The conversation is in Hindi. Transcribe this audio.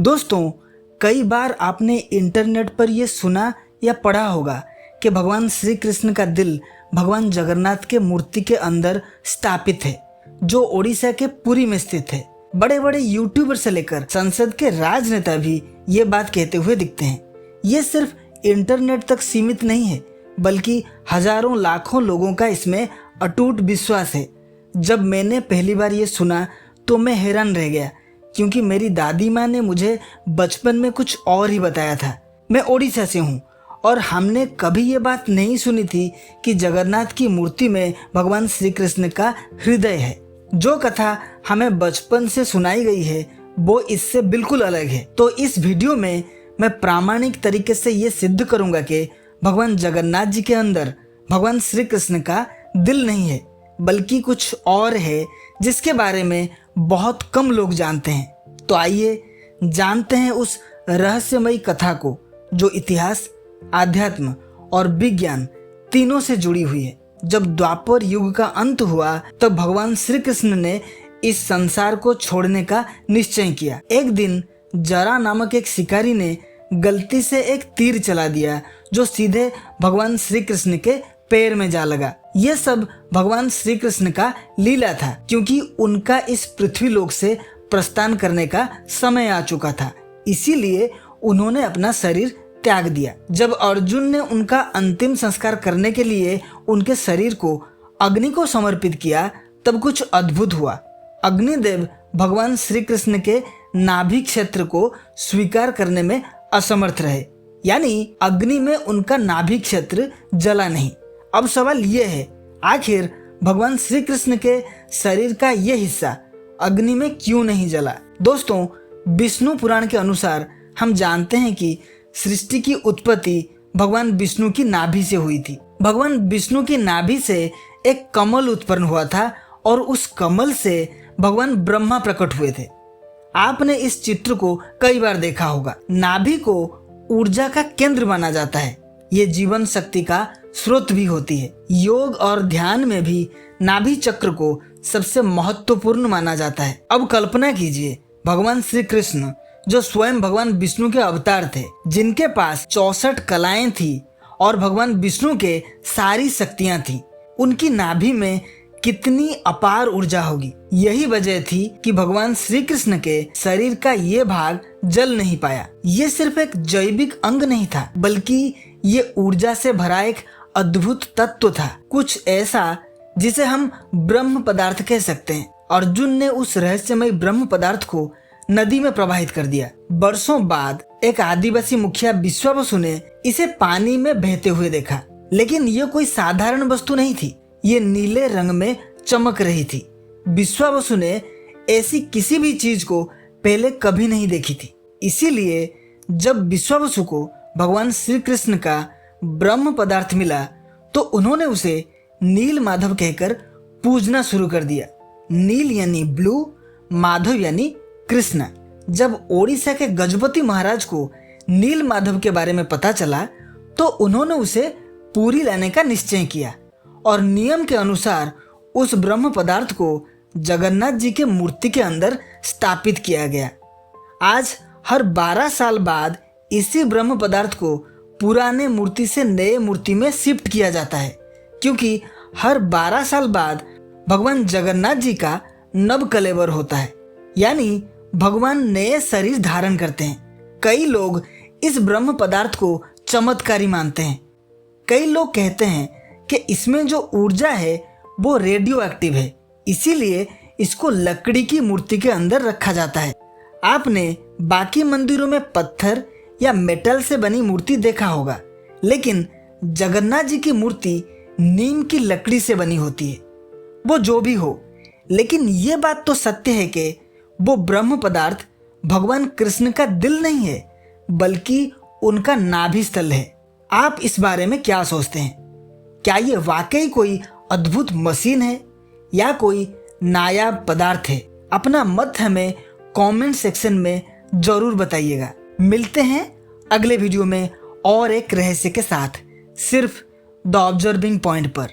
दोस्तों, कई बार आपने इंटरनेट पर यह सुना या पढ़ा होगा कि भगवान श्री कृष्ण का दिल भगवान जगन्नाथ के मूर्ति के अंदर स्थापित है, जो ओडिशा के पुरी में स्थित है। बड़े बड़े यूट्यूबर से लेकर संसद के राजनेता भी ये बात कहते हुए दिखते हैं। ये सिर्फ इंटरनेट तक सीमित नहीं है, बल्कि हजारों लाखों लोगों का इसमें अटूट विश्वास है। जब मैंने पहली बार ये सुना तो मैं हैरान रह गया, क्योंकि मेरी दादी माँ ने मुझे बचपन में कुछ और ही बताया था। मैं ओडिशा से हूँ और हमने कभी ये बात नहीं सुनी थी कि जगन्नाथ की मूर्ति में भगवान श्री कृष्ण का हृदय है। जो कथा हमें बचपन से सुनाई गई है वो इससे बिल्कुल अलग है। तो इस वीडियो में मैं प्रामाणिक तरीके से ये सिद्ध करूंगा कि भगवान जगन्नाथ जी के अंदर भगवान श्री कृष्ण का दिल नहीं है, बल्कि कुछ और है जिसके बारे में बहुत कम लोग जानते हैं। तो आइए जानते हैं उस रहस्यमयी कथा को, जो इतिहास, आध्यात्म और विज्ञान तीनों से जुड़ी हुई है। जब द्वापर युग का अंत हुआ तब भगवान श्री कृष्ण ने इस संसार को छोड़ने का निश्चय किया। एक दिन जरा नामक एक शिकारी ने गलती से एक तीर चला दिया, जो सीधे भगवान श्री कृष्ण के पैर में जा लगा। यह सब भगवान श्री कृष्ण का लीला था, क्योंकि उनका इस पृथ्वी लोक से प्रस्थान करने का समय आ चुका था। इसीलिए उन्होंने अपना शरीर त्याग दिया। जब अर्जुन ने उनका अंतिम संस्कार करने के लिए उनके शरीर को अग्नि को समर्पित किया, तब कुछ अद्भुत हुआ। अग्निदेव भगवान श्री कृष्ण के नाभि क्षेत्र को स्वीकार करने में असमर्थ रहे, यानी अग्नि में उनका नाभि क्षेत्र जला नहीं। अब सवाल यह है, आखिर भगवान श्री कृष्ण के शरीर का यह हिस्सा अग्नि में क्यों नहीं जला? दोस्तों, विष्णु पुराण के अनुसार हम जानते हैं कि सृष्टि की उत्पत्ति भगवान विष्णु की नाभि से हुई थी। भगवान विष्णु की नाभि से एक कमल उत्पन्न हुआ था और उस कमल से भगवान ब्रह्मा प्रकट हुए थे। आपने इस चित्र को कई बार देखा होगा। नाभि को ऊर्जा का केंद्र माना जाता है। ये जीवन शक्ति का स्रोत भी होती है। योग और ध्यान में भी नाभि चक्र को सबसे महत्वपूर्ण माना जाता है। अब कल्पना कीजिए, भगवान श्री कृष्ण जो स्वयं भगवान विष्णु के अवतार थे, जिनके पास 64 कलाएं थी और भगवान विष्णु के सारी शक्तियां थी, उनकी नाभि में कितनी अपार ऊर्जा होगी। यही वजह थी कि भगवान श्री कृष्ण के शरीर का ये भाग जल नहीं पाया। ये सिर्फ एक जैविक अंग नहीं था, बल्कि ये ऊर्जा से भरा एक अद्भुत तत्व था, कुछ ऐसा जिसे हम ब्रह्म पदार्थ कह सकते हैं। अर्जुन ने उस रहस्यमय ब्रह्म पदार्थ को नदी में प्रवाहित कर दिया। बरसों बाद एक आदिवासी मुखिया विश्वावसु ने इसे पानी में बहते हुए देखा, लेकिन यह कोई साधारण वस्तु नहीं थी। ये नीले रंग में चमक रही थी। विश्वावसु ने ऐसी किसी भी चीज को पहले कभी नहीं देखी थी। इसीलिए जब विश्वावसु को भगवान श्री कृष्ण का ब्रह्म पदार्थ मिला तो उन्होंने उसे नील माधव कहकर पूजना शुरू कर दिया। नील यानी ब्लू, माधव यानी कृष्ण। जब ओडिशा के गजपति महाराज को नील माधव के बारे में पता चला तो उन्होंने उसे पुरी लाने का निश्चय किया और नियम के अनुसार उस ब्रह्म पदार्थ को जगन्नाथ जी के मूर्ति के अंदर स्थापित किया गया। आज हर 12 साल बाद इसी ब्रह्म पदार्थ को पुराने मूर्ति से नए मूर्ति में शिफ्ट किया जाता है, क्योंकि हर 12 साल बाद भगवान जगन्नाथ जी का नव कलेवर होता है, यानी भगवान नए शरीर धारण करते हैं। कई लोग इस ब्रह्म पदार्थ को चमत्कारी मानते हैं। कई लोग कहते हैं कि इसमें जो ऊर्जा है वो रेडियो एक्टिव है, इसीलिए इसको लकड़ी की मूर्ति के अंदर रखा जाता है। आपने बाकी मंदिरों में पत्थर या मेटल से बनी मूर्ति देखा होगा, लेकिन जगन्नाथ जी की मूर्ति नीम की लकड़ी से बनी होती है। वो जो भी हो, लेकिन ये बात तो सत्य है कि वो ब्रह्म पदार्थ भगवान कृष्ण का दिल नहीं है, बल्कि उनका नाभि स्थल है। आप इस बारे में क्या सोचते हैं? क्या ये वाकई कोई अद्भुत मशीन है या कोई नायाब पदार्थ है? अपना मत हमें कमेंट सेक्शन में जरूर बताइएगा। मिलते हैं अगले वीडियो में और एक रहस्य के साथ, सिर्फ द ऑब्जर्विंग पॉइंट पर।